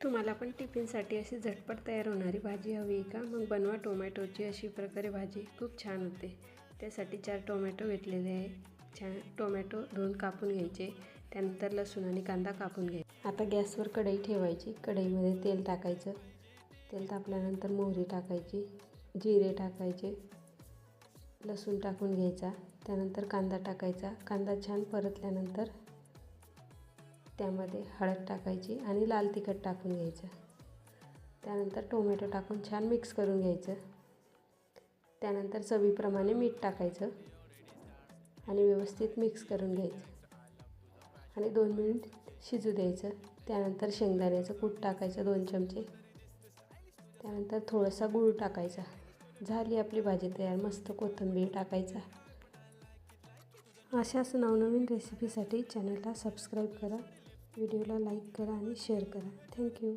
तुम्हाला पण टिफिनसाठी अशी झटपट तयार होणारी भाजी हवी आहे का? मग बनवा टोमॅटोची अशी प्रकारे भाजी, खूप छान होते। त्यासाठी 4 टोमॅटो घेतलेले आहे। छान टोमॅटो धुवून कापून घ्यायचे। त्यानंतर लसूण आणि कांदा कापून घ्यायचा। आता गॅसवर कढई ठेवायची। कढईमध्ये तेल टाकायचं। तेल तापल्यानंतर मोहरी टाकायची, जिरे टाकायचे, लसूण टाकून घ्यायचा। त्यानंतर कांदा टाकायचा। कांदा छान परतल्यानंतर त्यामध्ये हळद टाकायची आणि लाल तिखट टाकून घ्यायचं। त्यानंतर टोमॅटो टाकून छान मिक्स करून घ्यायचं। त्यानंतर चवीप्रमाणे मीठ टाकायचं आणि व्यवस्थित मिक्स करून घ्यायचं आणि 2 मिनिट शिजू द्यायचं। त्यानंतर शेंगदाण्याचं कूट टाकायचं 2 चमचे। त्यानंतर थोडासा गूळ टाकायचा। झाली आपली भाजी तयार। मस्त कोथिंबीर टाकायचा। अशाच नवनवीन रेसिपीसाठी चॅनलला सबस्क्राईब करा, व्हिडिओला लाईक करा आणि शेअर करा। थँक्यू।